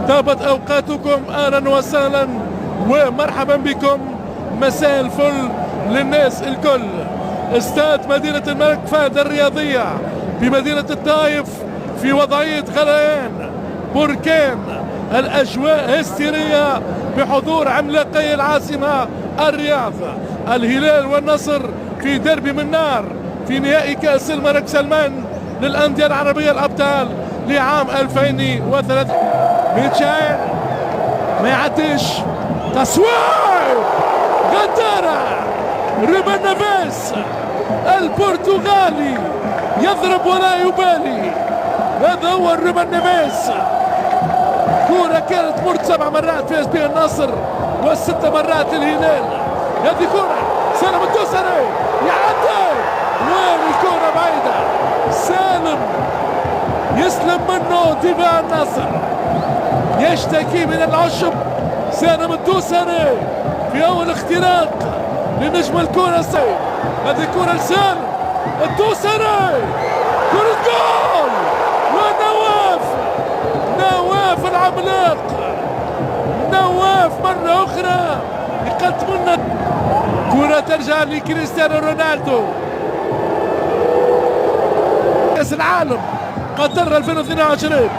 طابت أوقاتكم أهلا وسهلا ومرحبا بكم. مساء الفل للناس الكل. استاد مدينة الملك فهد الرياضية بمدينة الطائف في وضعية غليان بركان. الأجواء هستيرية بحضور عملاقي العاصمة الرياض، الهلال والنصر في دربي من نار في نهائي كأس الملك سلمان للأندية العربية الأبطال لعام 2003. ميتشايل ما يعديش، تصوير غدارة. ريبان نيفيز البرتغالي يضرب ولا يبالي. هذا هو ريبان نيفيز. كرة كانت مرت 7 مرات فاز بها النصر و6 مرات الهلال. هذه كرة سالم الدوسري يعدي وين الكرة بعيدة. سالم يسلم منه دفاع النصر، يشتكي من العشب. سالم الدوسري في أول اختراق لنجم الكرة سيد. هذه كرة لسالم الدوسري، كرة جول. نواف العملاق، نواف مرة أخرى يقدم لنا كرة ترجع لكريستيانو رونالدو. كأس العالم قطر 2022،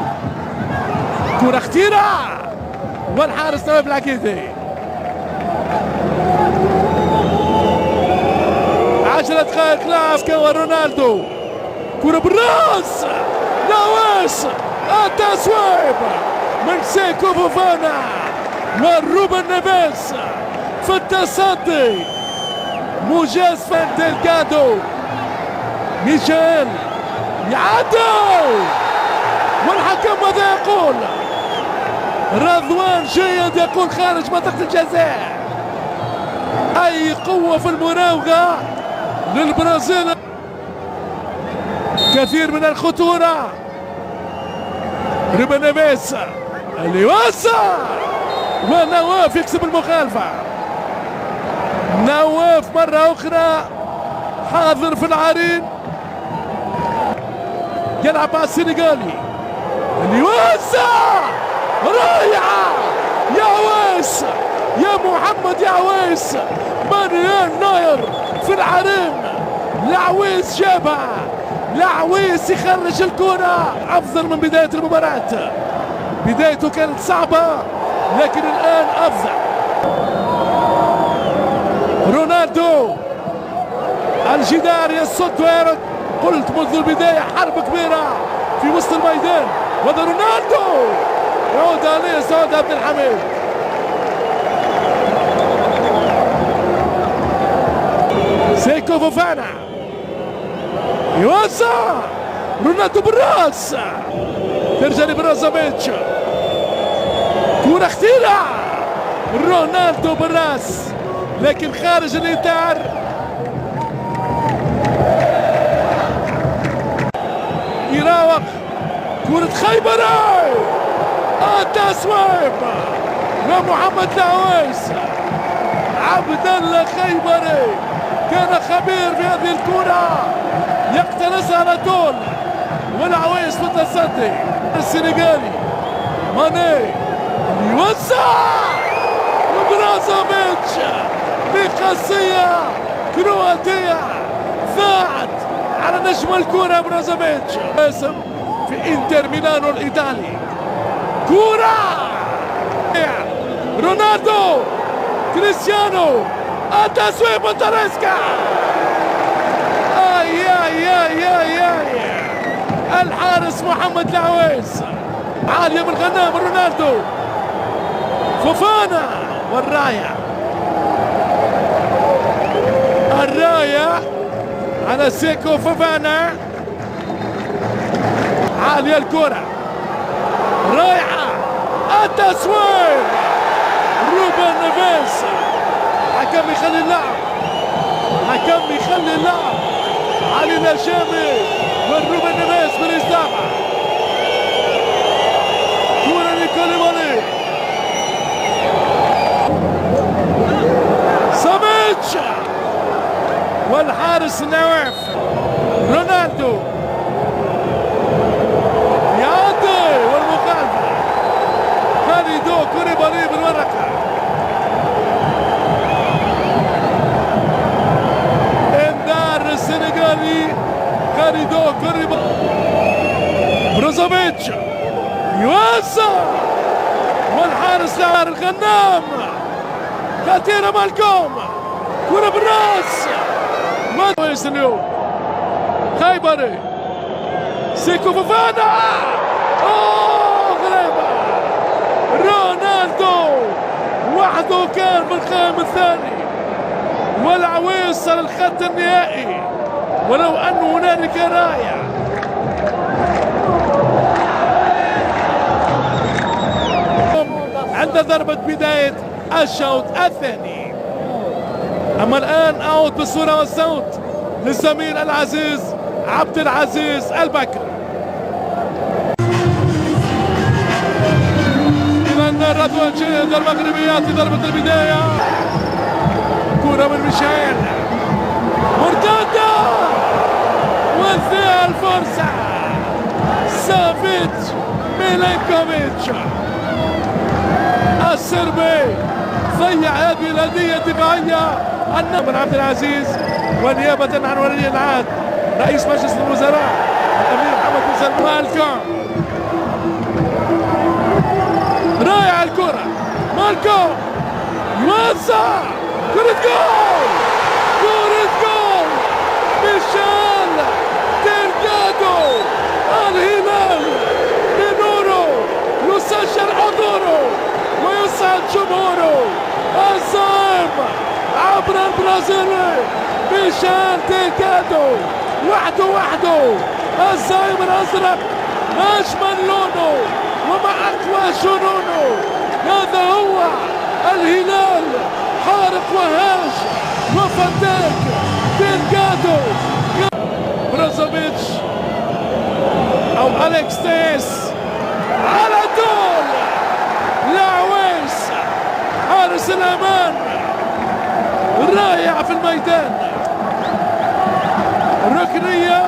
كرة خطيرة والحارس نواف العكيدي. 10 دقائق لعب كوا رونالدو، كرة بالراس نواس. التصويب من سيكو فوفانا وروبن نيفيز في التصدي. موجز فان ديلغادو، ميشيل يعدي والحكم ماذا يقول؟ رضوان جيد يقول خارج منطقة الجزاء. أي قوة في المراوغة للبرازيل، كثير من الخطورة. ريبان نيفيز اللي يوسع ونواف يكسب المخالفة. نواف مرة أخرى حاضر في العرين، يلعب مع السنغالي اللي يوسع. رائعة يا عويس، يا محمد يا عويس. مانويل نوير في العرين، العويس جابها. العويس يخرج الكرة أفضل من بداية المباراة. بدايته كانت صعبة لكن الآن أفضل. رونالدو الجدار يصد ويرد. قلت منذ البداية حرب كبيرة في وسط الميدان. وهذا رونالدو يعود عليه سعود عبد الحميد. سيكو فوفانا يوسع. رونالدو بالراس، ترجع لبرازوفيتش. كرة خطيرة. رونالدو بالراس لكن خارج الإطار. يراوغ كرة خيبري. التصويب لمحمد العويس. عبد الله خيبري كان خبير في هذه الكرة، يقتنصها على طول. والعويس في التصدي. السنغالي ماني يوسع. برازوفيتش بقصية كرواتية ضاعت على نجم الكرة. برازوفيتش اسم في انتر ميلانو الإيطالي. كرة رونالدو كريستيانو. التصويب تاريسكا. الحارس محمد العويس. عالية من غنام رونالدو. فوفانا والراية. الراية على سيكو فوفانا. عالية الكرة رايحة. التصوير روبن نيفيز. حكم يخلي اللعب، حكم يخلي اللعب. علي الهشامي والروبن نيفيز بالاستعمال. كرة لكوليبالي. سافيتش والحارس نواف. رونالدو يعدي والمخالفة. كوليبالي بالورقة. انذار السنغالي خالدو كوليبالي. بروزوفيتش يوسع والحارس لعار الغنام. خطيرة مالكوم، كرة بالراس ما كويس اليوم. خيبري سيكو فوفانا، غريبة. رونالدو وحده كان بالقائم الثاني والعويس صار الخط النهائي ولو أنه هنالك راية. عند ضربة بداية الشوط الثاني. أما الآن أعود بالصورة والصوت للزميل العزيز عبد العزيز البكر. إذا الرد المغربيات في ضربة البداية. كرة من ميشيل مرتدة وفيها الفرصة. سافيتش ميلينكوفيتش السربي ضيع هذه الهدية الدفاعية. من عبد العزيز ونيابة عن ولي العهد رئيس مجلس الوزراء الأمير محمد بن سلمان مالكوم. رائع الكرة، مالكوم يوزع، كرة جول، كرة جول. ميشيل ديلغادو الهلال بنوره يسجل حضوره ويسعد جمهوره. الزعيم عبر البرازيلي ميشيل ديلغادو وحده الزعيم الازرق اجمل لونه ومع اقوى جنونه. هذا هو الهلال، حارق وهاج وفتاك ديلغادو. بروزوفيتش او اليكس تيس على طول. العويس حارس الامان رائع في الميدان. ركنية،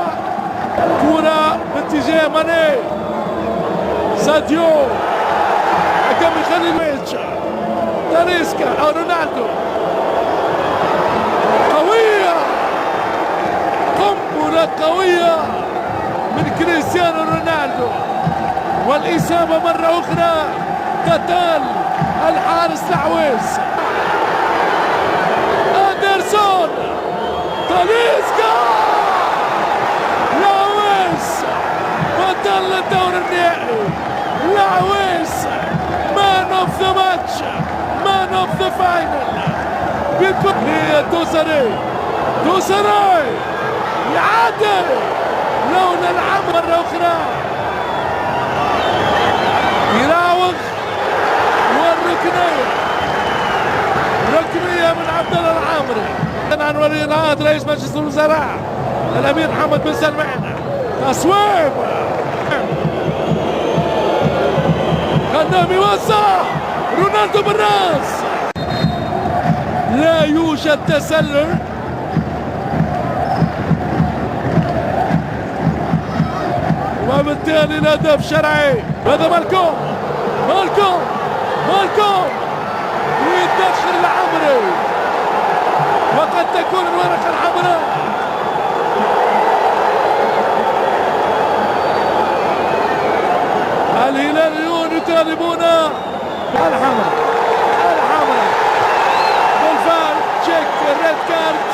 كرة باتجاه ماني، ساديو حكم خليلويتش، تاريسكا او رونالدو. قوية، قنبلة قوية من كريستيانو رونالدو والإصابة مرة أخرى قتال الحارس العويس. أندرسون، تاليسكا، العويس بطل الدور النهائي. العويس مان اوف ذا ماتش، مان اوف ذا فاينل. دوسري يعادل لون العمر مرة أخرى. يراوغ والركنية، ركنية من عبد الله العامري عن ولي العهد رئيس مجلس الوزراء الأمير محمد بن سلمان. تصويب، غنام يوزع، رونالدو بالراس. لا يوجد تسلل. وبالتالي الهدف شرعي. هذا مالكوم يدخل العمري وقد تكون الورقة الحمراء. الهلاليون يطالبون الحمراء بالفعل. تشيك الريد كارت.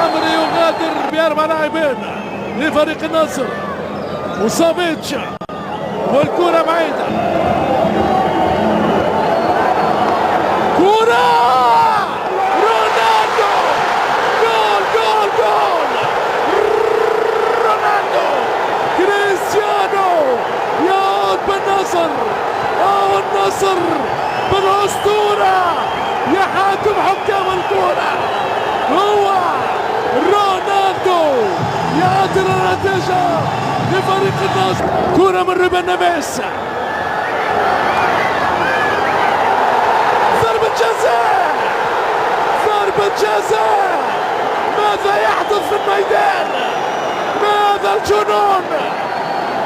عمري يغادر بأربع لاعبين لفريق النصر. وسافيتش والكرة بعيدة. كرة رونالدو، جول رونالدو. كريستيانو يعود بالنصر، النصر بالأسطورة يحاكم حكام الكرة. هو رونالدو يعادل النتيجة لفريق النصر. كرة من ريبان نيفيز، ضربة جزاء. ماذا يحدث في الميدان؟ ما هذا الجنون؟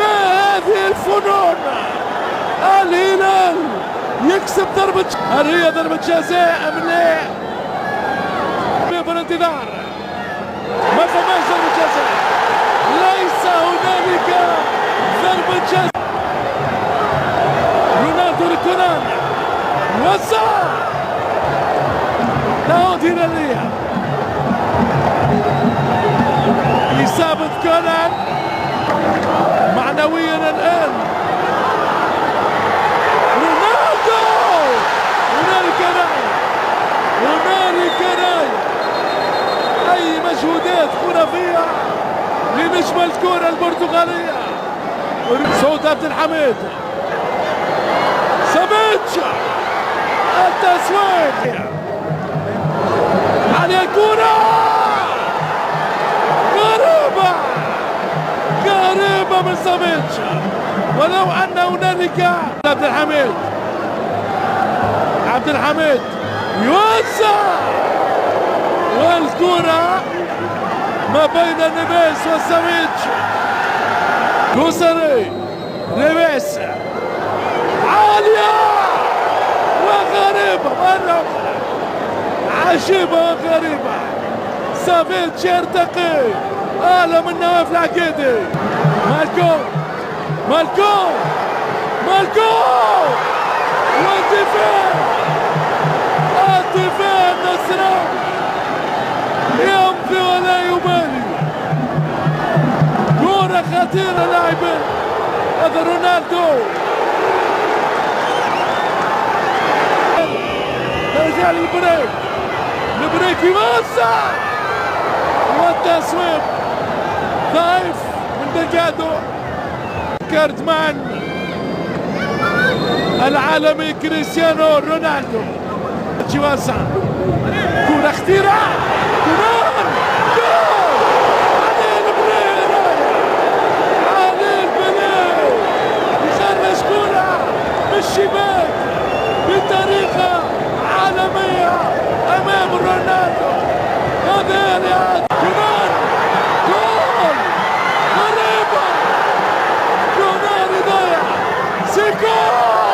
ما هذه الفنون؟ الهلال يكسب ضربة. هل هي ضربة جزاء ام لا؟ بالانتظار ما فماش ضربة جزاء، ليس هنالك ضربة جزاء. رونالدو لكونان وزع تعود هلالية، إصابة كونان معنويا الآن. رونالدو هنالك راية، هنالك راية. أي مجهودات خرافية لنجم الكرة البرتغالية صوت عبد الحميد. سافيتش التسويق على الكرة غريبة، غريبة من سافيتش، ولو أن هنالك عبد الحميد. عبد الحميد يوزع والكرة ما بين نيفيس وسافيتش. كوسري نيفيس عالية وغريبة مرة أخرى، عجيبة وغريبة. سافيتش يرتقي أعلى من نواف العقيدي. مالكو مالكو مالكو والدفاع، الدفاع النصراوي يمضي ولا يبالي. كرة خطيرة لاعبين. هذا رونالدو رجع للبريك، البريك يوسع والتصويب ضعيف من دلجادو. كارتمان العالمي كريستيانو رونالدو يوسع، كرة خطيرة، كمان جول علي البريك، علي البريك يخرج كرة من الشباك بطريقة عالمية أمام رونالدو. هذا رياض كمان جول غريبة. رونالدو ضيع سيكون.